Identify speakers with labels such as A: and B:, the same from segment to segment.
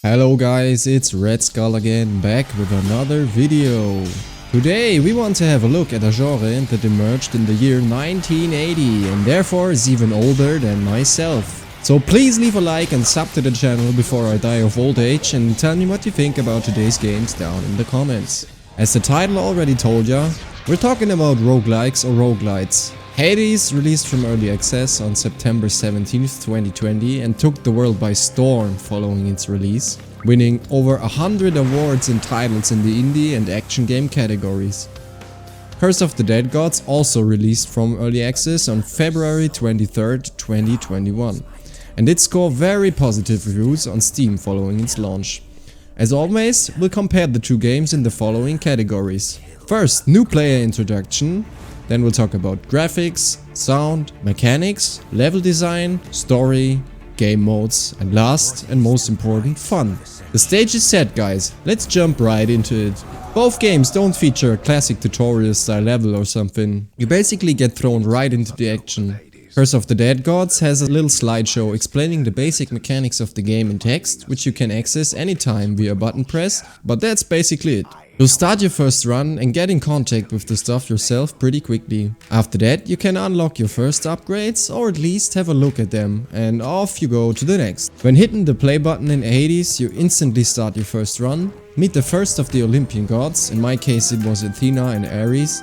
A: Hello guys, it's Red Skull again, back with another video. Today we want to have a look at a genre that emerged in the year 1980 and therefore is even older than myself. So please leave a like and sub to the channel before I die of old age and tell me what you think about today's games down in the comments. As the title already told ya, we're talking about roguelikes or roguelites. Hades released from early access on September 17th, 2020 and took the world by storm following its release, winning over 100 awards and titles in the indie and action game categories. Curse of the Dead Gods also released from early access on February 23rd, 2021 and did score very positive reviews on Steam following its launch. As always, we'll compare the two games in the following categories. First, new player introduction. Then we'll talk about graphics, sound, mechanics, level design, story, game modes, and last and most important, fun. The stage is set, guys, let's jump right into it. Both games don't feature a classic tutorial style level or something. You basically get thrown right into the action. Curse of the Dead Gods has a little slideshow explaining the basic mechanics of the game in text, which you can access anytime via button press, but that's basically it. You'll start your first run and get in contact with the stuff yourself pretty quickly. After that, you can unlock your first upgrades or at least have a look at them and off you go to the next. When hitting the play button in Hades, you instantly start your first run, meet the first of the Olympian gods, in my case it was Athena and Ares.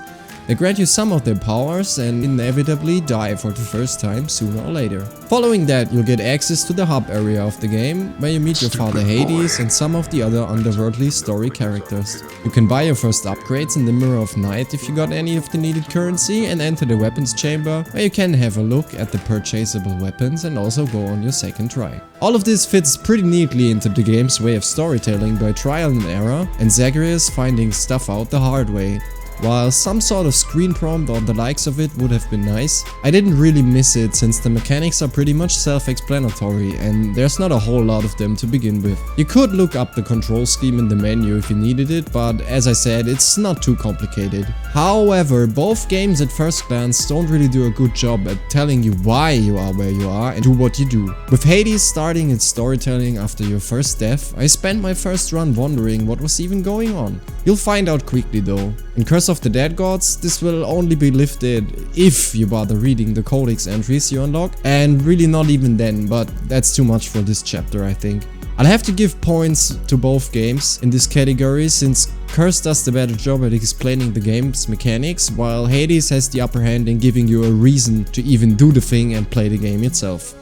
A: They grant you some of their powers and inevitably die for the first time sooner or later. Following that, you'll get access to the hub area of the game, where you meet your father Hades and some of the other underworldly story characters. You can buy your first upgrades in the Mirror of Night if you got any of the needed currency and enter the weapons chamber, where you can have a look at the purchasable weapons and also go on your second try. All of this fits pretty neatly into the game's way of storytelling by trial and error and Zagreus finding stuff out the hard way. While some sort of screen prompt or the likes of it would have been nice, I didn't really miss it since the mechanics are pretty much self-explanatory and there's not a whole lot of them to begin with. You could look up the control scheme in the menu if you needed it, but as I said, it's not too complicated. However, both games at first glance don't really do a good job at telling you why you are where you are and do what you do. With Hades starting its storytelling after your first death, I spent my first run wondering what was even going on. You'll find out quickly though. In Curse of the Dead Gods, this will only be lifted if you bother reading the codex entries you unlock, and really not even then, but that's too much for this chapter I think. I'll have to give points to both games in this category since Curse does the better job at explaining the game's mechanics, while Hades has the upper hand in giving you a reason to even do the thing and play the game itself.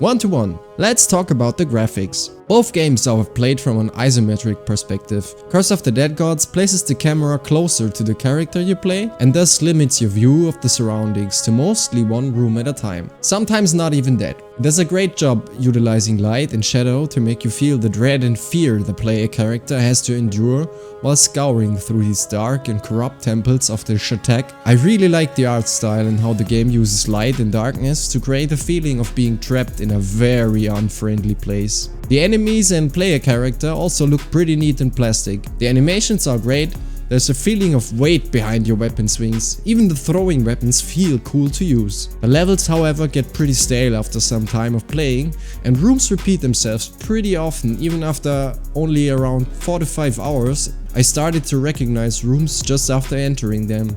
A: 1 to 1. Let's talk about the graphics. Both games are played from an isometric perspective. Curse of the Dead Gods places the camera closer to the character you play and thus limits your view of the surroundings to mostly one room at a time. Sometimes not even that. It does a great job utilizing light and shadow to make you feel the dread and fear the player character has to endure while scouring through these dark and corrupt temples of the Shatak. I really like the art style and how the game uses light and darkness to create a feeling of being trapped in a very unfriendly place. The enemies and player character also look pretty neat and plastic. The animations are great. There's a feeling of weight behind your weapon swings. Even the throwing weapons feel cool to use. The levels, however, get pretty stale after some time of playing, and rooms repeat themselves pretty often. Even after only around 4 to 5 hours, I started to recognize rooms just after entering them.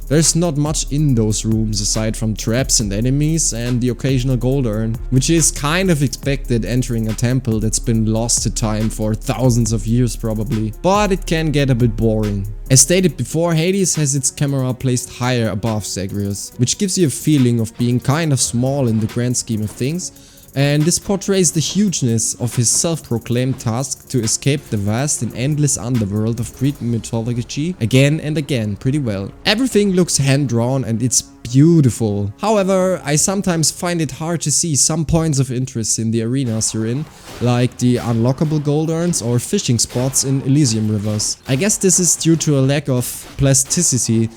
A: There's not much in those rooms aside from traps and enemies and the occasional gold urn, which is kind of expected entering a temple that's been lost to time for thousands of years probably, but it can get a bit boring. As stated before, Hades has its camera placed higher above Zagreus, which gives you a feeling of being kind of small in the grand scheme of things. And this portrays the hugeness of his self-proclaimed task to escape the vast and endless underworld of Greek mythology again and again pretty well. Everything looks hand-drawn and it's beautiful. However, I sometimes find it hard to see some points of interest in the arenas you're in, like the unlockable gold urns or fishing spots in Elysium rivers. I guess this is due to a lack of plasticity.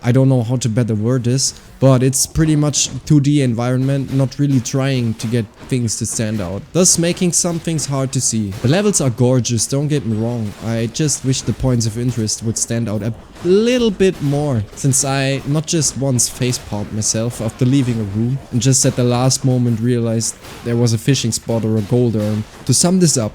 A: I don't know how to better word this, but it's pretty much 2D environment, not really trying to get things to stand out, thus making some things hard to see. The levels are gorgeous, don't get me wrong, I just wish the points of interest would stand out a little bit more, since I not just once facepalmed myself after leaving a room and just at the last moment realized there was a fishing spot or a gold urn. To sum this up,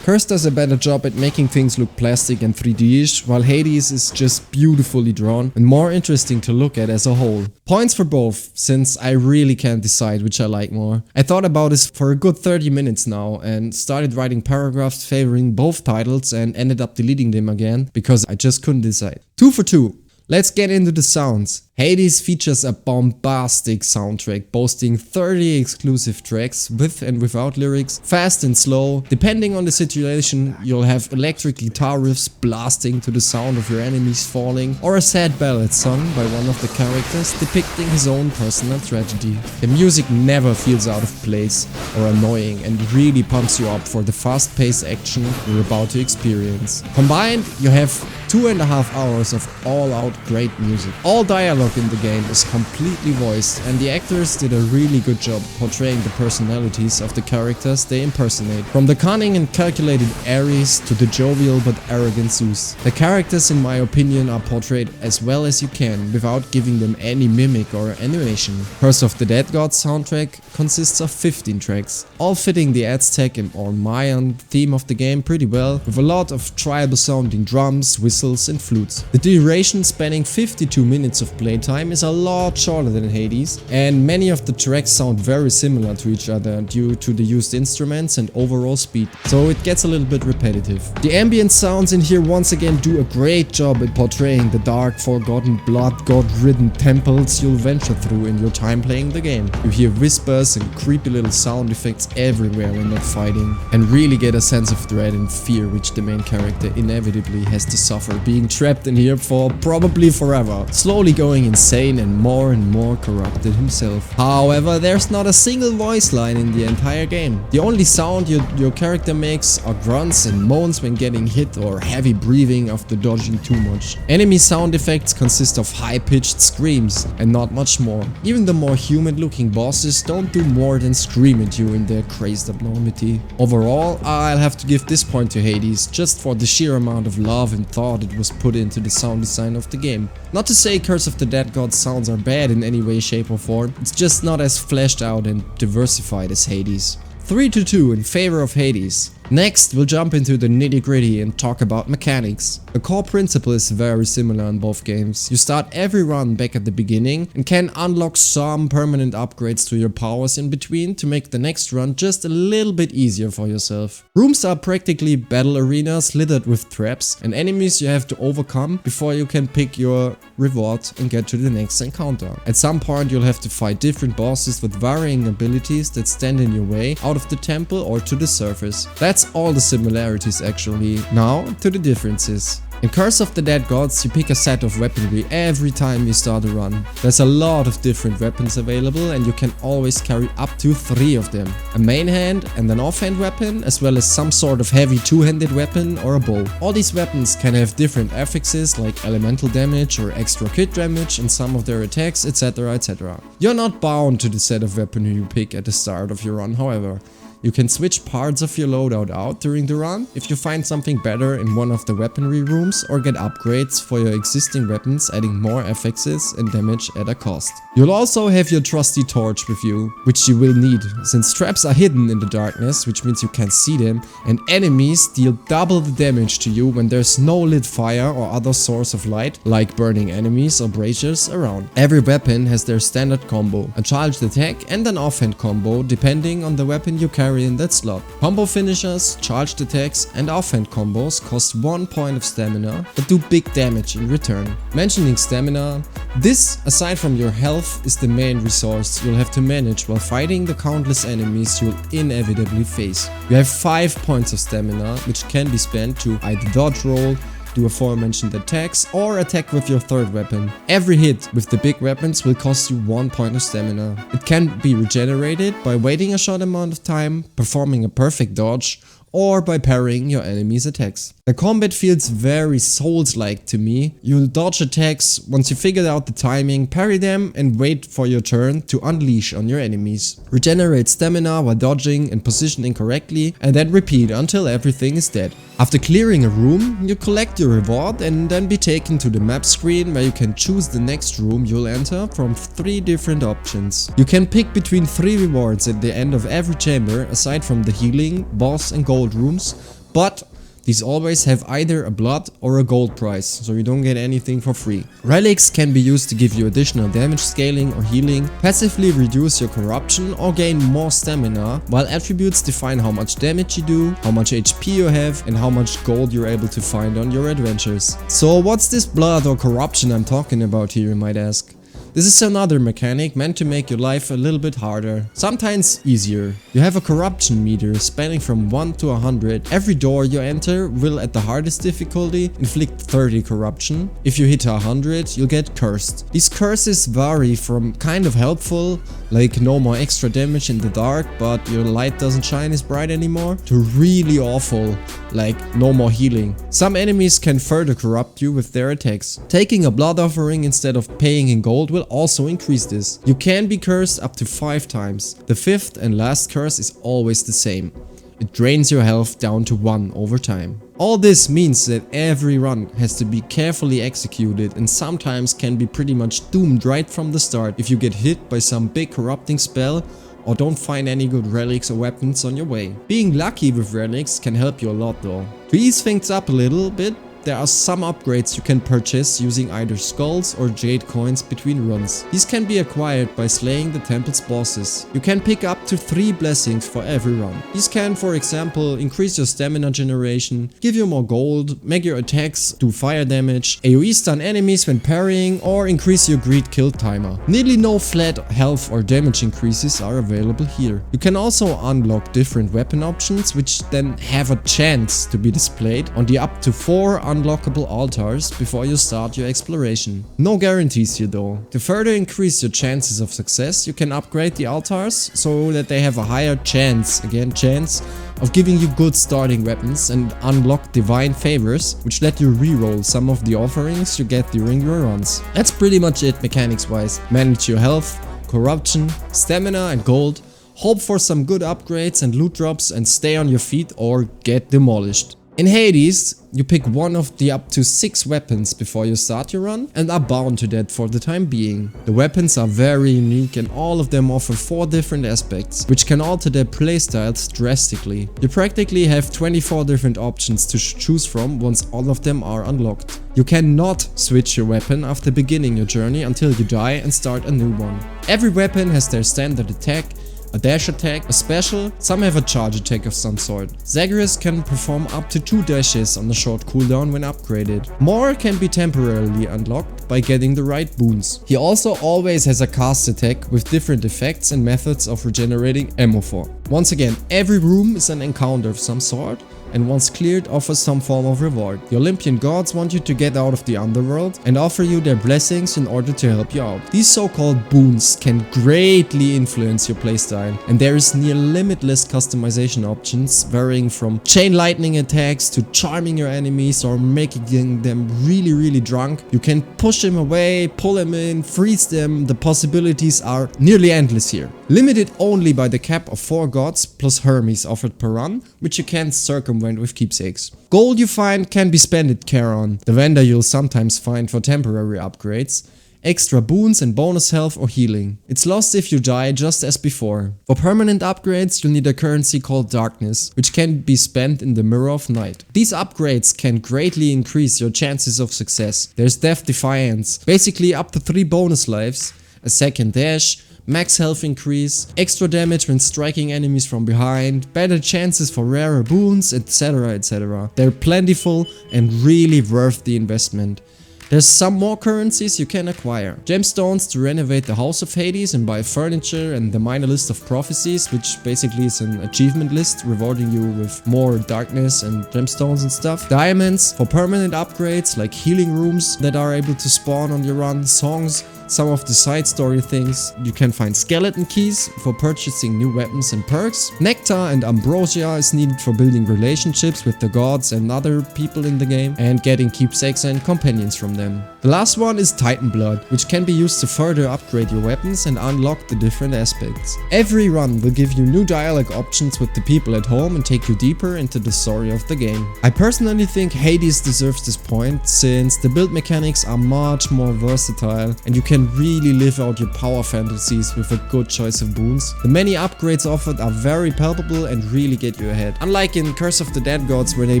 A: Curse does a better job at making things look plastic and 3D-ish, while Hades is just beautifully drawn and more interesting to look at as a whole. Points for both, since I really can't decide which I like more. I thought about this for a good 30 minutes now and started writing paragraphs favoring both titles and ended up deleting them again because I just couldn't decide. 2 for 2. Let's get into the sounds. Hades features a bombastic soundtrack boasting 30 exclusive tracks with and without lyrics, fast and slow. Depending on the situation, you'll have electric guitar riffs blasting to the sound of your enemies falling, or a sad ballad sung by one of the characters depicting his own personal tragedy. The music never feels out of place or annoying and really pumps you up for the fast-paced action you're about to experience. Combined, you have 2.5 hours of all-out great music. All dialogue in the game is completely voiced, and the actors did a really good job portraying the personalities of the characters they impersonate. From the cunning and calculated Ares to the jovial but arrogant Zeus. The characters, in my opinion, are portrayed as well as you can without giving them any mimic or animation. Curse of the Dead Gods soundtrack consists of 15 tracks, all fitting the Aztec and or Mayan theme of the game pretty well, with a lot of tribal sounding drums, whistles and flutes. The duration spanning 52 minutes of playtime is a lot shorter than Hades, and many of the tracks sound very similar to each other due to the used instruments and overall speed, so it gets a little bit repetitive. The ambient sounds in here once again do a great job at portraying the dark, forgotten, blood god-ridden temples you'll venture through in your time playing the game. You hear whispers and creepy little sound effects everywhere when not fighting, and really get a sense of dread and fear which the main character inevitably has to suffer being trapped in here for probably forever, slowly going insane and more corrupted himself. However, there's not a single voice line in the entire game. The only sound your character makes are grunts and moans when getting hit or heavy breathing after dodging too much. Enemy sound effects consist of high-pitched screams and not much more. Even the more human-looking bosses don't do more than scream at you in their crazed abnormality. Overall, I'll have to give this point to Hades just for the sheer amount of love and thought it was put into the sound design of the game. Not to say Curse of the Dead Gods sounds are bad in any way, shape or form, it's just not as fleshed out and diversified as Hades. 3 to 2 in favor of Hades. Next, we'll jump into the nitty-gritty and talk about mechanics. The core principle is very similar in both games. You start every run back at the beginning and can unlock some permanent upgrades to your powers in between to make the next run just a little bit easier for yourself. Rooms are practically battle arenas littered with traps and enemies you have to overcome before you can pick your reward and get to the next encounter. At some point you'll have to fight different bosses with varying abilities that stand in your way out of the temple or to the surface. That's all the similarities actually. Now to the differences. In Curse of the Dead Gods, you pick a set of weaponry every time you start a run. There's a lot of different weapons available and you can always carry up to 3 of them. A main hand and an offhand weapon, as well as some sort of heavy two-handed weapon or a bow. All these weapons can have different affixes like elemental damage or extra crit damage in some of their attacks, etc, etc. You're not bound to the set of weaponry you pick at the start of your run, however. You can switch parts of your loadout out during the run if you find something better in one of the weaponry rooms or get upgrades for your existing weapons, adding more affixes and damage at a cost. You'll also have your trusty torch with you, which you will need, since traps are hidden in the darkness, which means you can't see them, and enemies deal double the damage to you when there's no lit fire or other source of light, like burning enemies or braziers around. Every weapon has their standard combo, a charged attack and an offhand combo depending on the weapon you carry in that slot. Combo finishers, charged attacks and offhand combos cost 1 point of stamina but do big damage in return. Mentioning stamina, this, aside from your health, is the main resource you'll have to manage while fighting the countless enemies you'll inevitably face. You have 5 points of stamina which can be spent to either dodge roll, do aforementioned attacks, or attack with your third weapon. Every hit with the big weapons will cost you 1 point of stamina. It can be regenerated by waiting a short amount of time, performing a perfect dodge, or by parrying your enemy's attacks. The combat feels very Souls-like to me. You'll dodge attacks, once you figured out the timing, parry them and wait for your turn to unleash on your enemies. Regenerate stamina while dodging and positioning correctly, and then repeat until everything is dead. After clearing a room, you collect your reward and then be taken to the map screen where you can choose the next room you'll enter from 3 different options. You can pick between 3 rewards at the end of every chamber aside from the healing, boss and gold rooms, but these always have either a blood or a gold price, so you don't get anything for free. Relics can be used to give you additional damage scaling or healing, passively reduce your corruption or gain more stamina, while attributes define how much damage you do, how much HP you have, and how much gold you're able to find on your adventures. So what's this blood or corruption I'm talking about here, you might ask? This is another mechanic meant to make your life a little bit harder, sometimes easier. You have a corruption meter spanning from 1 to 100. Every door you enter will at the hardest difficulty inflict 30 corruption. If you hit 100, you'll get cursed. These curses vary from kind of helpful, like no more extra damage in the dark but your light doesn't shine as bright anymore, to really awful, like no more healing. Some enemies can further corrupt you with their attacks. Taking a blood offering instead of paying in gold will also increase this. You can be cursed up to 5 times. The 5th and last curse is always the same. It drains your health down to 1 over time. All this means that every run has to be carefully executed and sometimes can be pretty much doomed right from the start if you get hit by some big corrupting spell or don't find any good relics or weapons on your way. Being lucky with relics can help you a lot though. To ease things up a little bit, there are some upgrades you can purchase using either skulls or jade coins between runs. These can be acquired by slaying the temple's bosses. You can pick up to 3 blessings for every run. These can, for example, increase your stamina generation, give you more gold, make your attacks do fire damage, AoE stun enemies when parrying, or increase your greed kill timer. Nearly no flat health or damage increases are available here. You can also unlock different weapon options which then have a chance to be displayed on the up to 4 unlockable altars before you start your exploration. No guarantees here though. To further increase your chances of success, you can upgrade the altars so that they have a higher chance, of giving you good starting weapons and unlock divine favors, which let you reroll some of the offerings you get during your runs. That's pretty much it mechanics wise. Manage your health, corruption, stamina and gold, hope for some good upgrades and loot drops and stay on your feet or get demolished. In Hades, you pick one of the up to 6 weapons before you start your run and are bound to that for the time being. The weapons are very unique and all of them offer 4 different aspects, which can alter their playstyles drastically. You practically have 24 different options to choose from once all of them are unlocked. You cannot switch your weapon after beginning your journey until you die and start a new one. Every weapon has their standard attack, a dash attack, a special, some have a charge attack of some sort. Zagreus can perform up to 2 dashes on a short cooldown when upgraded. More can be temporarily unlocked by getting the right boons. He also always has a cast attack with different effects and methods of regenerating ammo for. Once again, every room is an encounter of some sort, and once cleared offers some form of reward. The Olympian gods want you to get out of the underworld and offer you their blessings in order to help you out. These so-called boons can greatly influence your playstyle, and there is near limitless customization options varying from chain lightning attacks to charming your enemies or making them really drunk. You can push them away, pull them in, freeze them. The possibilities are nearly endless here. Limited only by the cap of 4 gods plus Hermes offered per run, which you can't circumvent with keepsakes. Gold you find can be spent at Charon, the vendor you'll sometimes find for temporary upgrades, extra boons and bonus health or healing. It's lost if you die just as before. For permanent upgrades you'll need a currency called darkness, which can be spent in the Mirror of Night. These upgrades can greatly increase your chances of success. There's Death Defiance, basically up to 3 bonus lives, a second dash, max health increase, extra damage when striking enemies from behind, better chances for rarer boons, etc, etc. They're plentiful and really worth the investment. There's some more currencies you can acquire. Gemstones to renovate the House of Hades and buy furniture, and the minor list of prophecies, which basically is an achievement list rewarding you with more darkness and gemstones and stuff. Diamonds for permanent upgrades like healing rooms that are able to spawn on your run, songs, some of the side story things. You can find skeleton keys for purchasing new weapons and perks. Nectar and ambrosia is needed for building relationships with the gods and other people in the game and getting keepsakes and companions from them. The last one is Titan Blood, which can be used to further upgrade your weapons and unlock the different aspects. Every run will give you new dialogue options with the people at home and take you deeper into the story of the game. I personally think Hades deserves this point since the build mechanics are much more versatile and you can can really live out your power fantasies with a good choice of boons. The many upgrades offered are very palpable and really get you ahead. Unlike in Curse of the Dead Gods, where they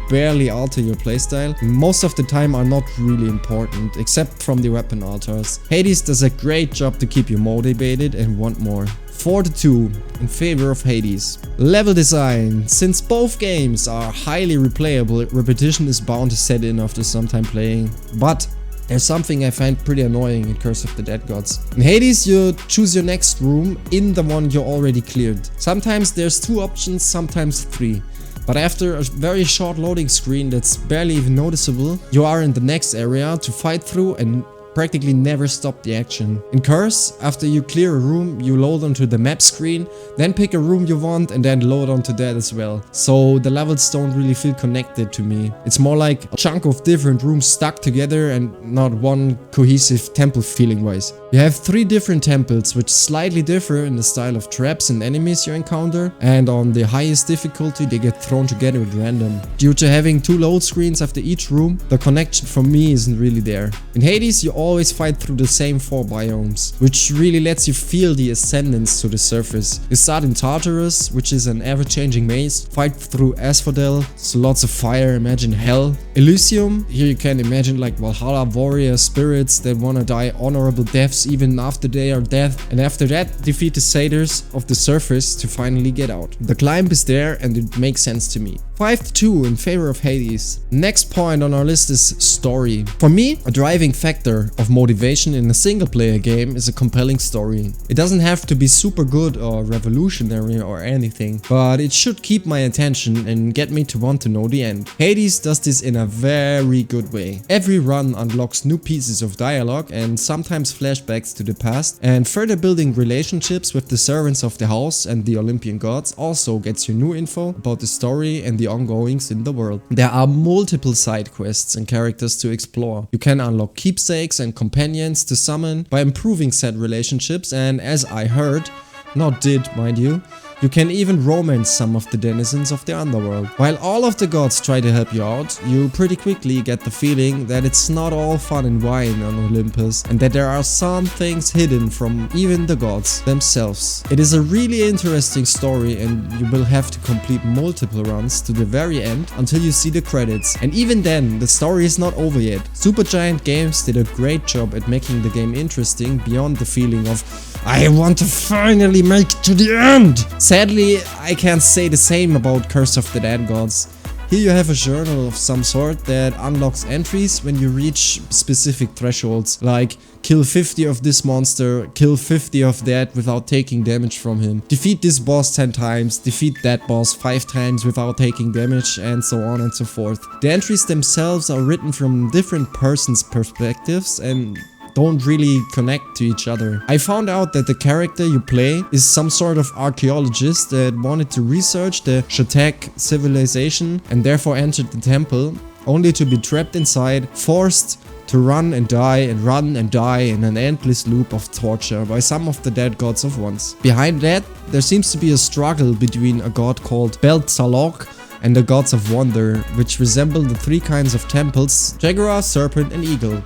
A: barely alter your playstyle, most of the time are not really important, except from the weapon altars. Hades does a great job to keep you motivated and want more. 4-2 in favor of Hades. Level design. Since both games are highly replayable, repetition is bound to set in after some time playing. But there's something I find pretty annoying in Curse of the Dead Gods. In Hades, you choose your next room in the one you already cleared. Sometimes there's 2 options, sometimes 3. But after a very short loading screen that's barely even noticeable, you are in the next area to fight through and practically never stop the action. In Curse, after you clear a room, you load onto the map screen, then pick a room you want and then load onto that as well. So the levels don't really feel connected to me. It's more like a chunk of different rooms stuck together and not one cohesive temple feeling wise. You have 3 different temples which slightly differ in the style of traps and enemies you encounter, and on the highest difficulty they get thrown together at random. Due to having 2 load screens after each room, the connection for me isn't really there. In Hades, you always fight through the same 4 biomes, which really lets you feel the ascendance to the surface. You start in Tartarus, which is an ever-changing maze, fight through Asphodel, so lots of fire, imagine hell. Elysium, here you can imagine like Valhalla warrior spirits that wanna die honorable deaths even after they are dead, and after that defeat the satyrs of the surface to finally get out. The climb is there and it makes sense to me. 5-2 in favor of Hades. Next point on our list is story. For me, a driving factor of motivation in a single player game is a compelling story. It doesn't have to be super good or revolutionary or anything, but it should keep my attention and get me to want to know the end. Hades does this in a very good way. Every run unlocks new pieces of dialogue and sometimes flashbacks to the past, and further building relationships with the servants of the house and the Olympian gods also gets you new info about the story and the ongoings in the world. There are multiple side quests and characters to explore. You can unlock keepsakes and companions to summon by improving said relationships, and as I heard, not did mind you can even romance some of the denizens of the underworld. While all of the gods try to help you out, you pretty quickly get the feeling that it's not all fun and wine on Olympus, and that there are some things hidden from even the gods themselves. It is a really interesting story, and you will have to complete multiple runs to the very end until you see the credits. And even then, the story is not over yet. Supergiant Games did a great job at making the game interesting beyond the feeling of I want to finally make it to the end! Sadly, I can't say the same about Curse of the Dead Gods. Here you have a journal of some sort that unlocks entries when you reach specific thresholds, like kill 50 of this monster, kill 50 of that without taking damage from him, defeat this boss 10 times, defeat that boss 5 times without taking damage, and so on and so forth. The entries themselves are written from different persons' perspectives and don't really connect to each other. I found out that the character you play is some sort of archaeologist that wanted to research the Shatek civilization and therefore entered the temple, only to be trapped inside, forced to run and die in an endless loop of torture by some of the dead gods of once. Behind that, there seems to be a struggle between a god called Beltzalok and the gods of wonder, which resemble the 3 kinds of temples: Jaguar, Serpent and Eagle.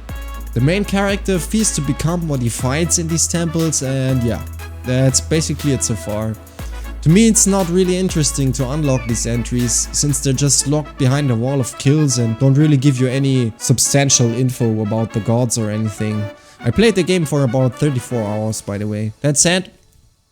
A: The main character fears to become what he fights in these temples, and yeah, that's basically it so far. To me, it's not really interesting to unlock these entries, since they're just locked behind a wall of kills and don't really give you any substantial info about the gods or anything. I played the game for about 34 hours, by the way. That said,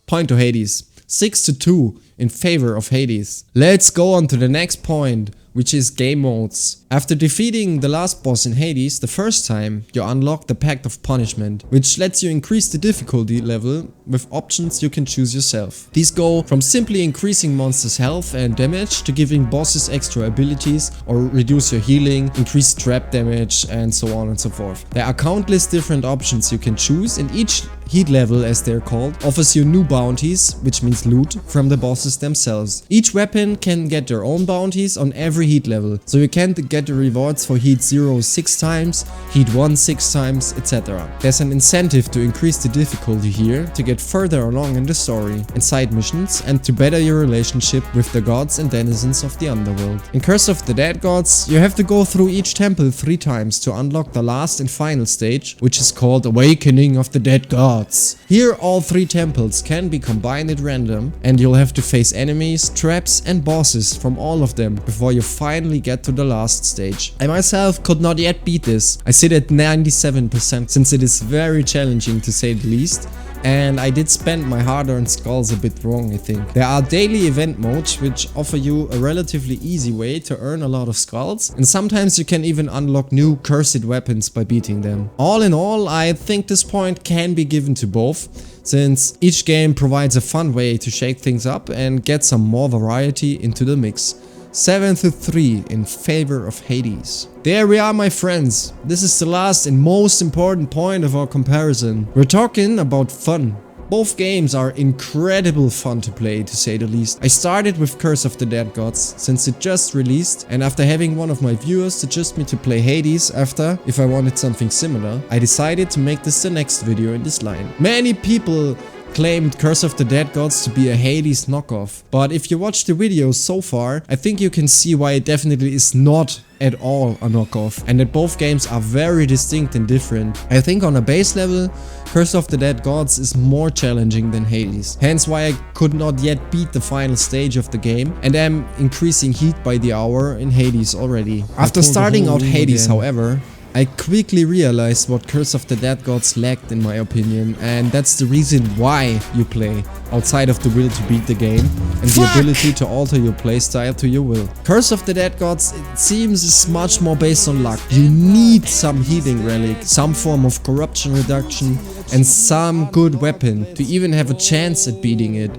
A: point to Hades. 6-2 in favor of Hades. Let's go on to the next point, which is game modes. After defeating the last boss in Hades the first time, you unlock the Pact of Punishment, which lets you increase the difficulty level with options you can choose yourself. These go from simply increasing monsters' health and damage to giving bosses extra abilities or reduce your healing, increase trap damage, and so on and so forth. There are countless different options you can choose, and each heat level, as they're called, offers you new bounties, which means loot, from the bosses themselves. Each weapon can get their own bounties on every heat level, so you can get the rewards for heat 0 6 times, heat 1 6 times, etc. There's an incentive to increase the difficulty here to get further along in the story and side missions, and to better your relationship with the gods and denizens of the underworld. In Curse of the Dead Gods, you have to go through each temple 3 times to unlock the last and final stage, which is called Awakening of the Dead Gods. Here all 3 temples can be combined at random, and you'll have to face enemies, traps and bosses from all of them before you finally get to the last stage. I myself could not yet beat this. I sit at 97% since it is very challenging to say the least. And I did spend my hard-earned skulls a bit wrong, I think. There are daily event modes which offer you a relatively easy way to earn a lot of skulls, and sometimes you can even unlock new cursed weapons by beating them. All in all, I think this point can be given to both, since each game provides a fun way to shake things up and get some more variety into the mix. 7-3 in favor of Hades. There we are, my friends. This is the last and most important point of our comparison. We're talking about fun. Both games are incredible fun to play, to say the least. I started with Curse of the Dead Gods since it just released, and after having one of my viewers suggest me to play Hades after, if I wanted something similar, I decided to make this the next video in this line. Many people claimed Curse of the Dead Gods to be a Hades knockoff, but if you watch the videos so far, I think you can see why it definitely is not at all a knockoff, and that both games are very distinct and different. I think on a base level, Curse of the Dead Gods is more challenging than Hades, hence why I could not yet beat the final stage of the game, and am increasing heat by the hour in Hades already. After starting out Hades, however, I quickly realized what Curse of the Dead Gods lacked, in my opinion, and that's the reason why you play, outside of the will to beat the game and the ability to alter your playstyle to your will. Curse of the Dead Gods, it seems, is much more based on luck. You need some healing relic, some form of corruption reduction, and some good weapon to even have a chance at beating it.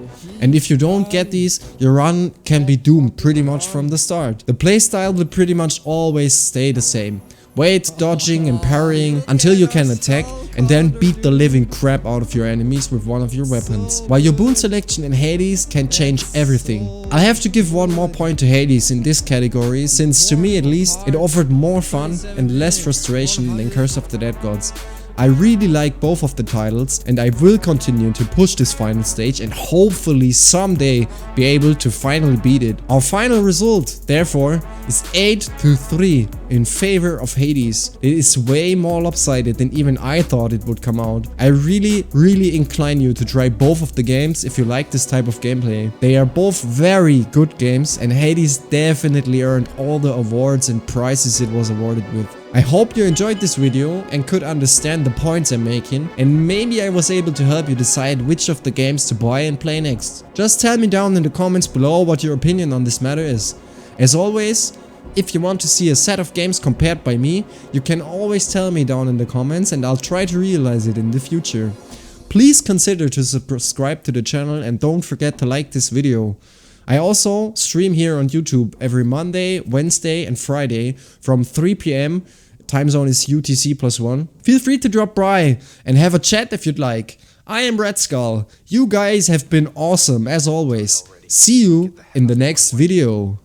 A: And if you don't get these, your run can be doomed pretty much from the start. The playstyle will pretty much always stay the same. Wait, dodging and parrying until you can attack, and then beat the living crap out of your enemies with one of your weapons. While your boon selection in Hades can change everything. I have to give one more point to Hades in this category, since to me at least, it offered more fun and less frustration than Curse of the Dead Gods. I really like both of the titles, and I will continue to push this final stage and hopefully someday be able to finally beat it. Our final result, therefore, is 8-3 in favor of Hades. It is way more lopsided than even I thought it would come out. I really incline you to try both of the games if you like this type of gameplay. They are both very good games, and Hades definitely earned all the awards and prizes it was awarded with. I hope you enjoyed this video and could understand the points I'm making, and maybe I was able to help you decide which of the games to buy and play next. Just tell me down in the comments below what your opinion on this matter is. As always, if you want to see a set of games compared by me, you can always tell me down in the comments and I'll try to realize it in the future. Please consider to subscribe to the channel and don't forget to like this video. I also stream here on YouTube every Monday, Wednesday and Friday from 3 PM. Time zone is UTC +1. Feel free to drop by and have a chat if you'd like. I am Red Skull. You guys have been awesome as always. See you in the next video.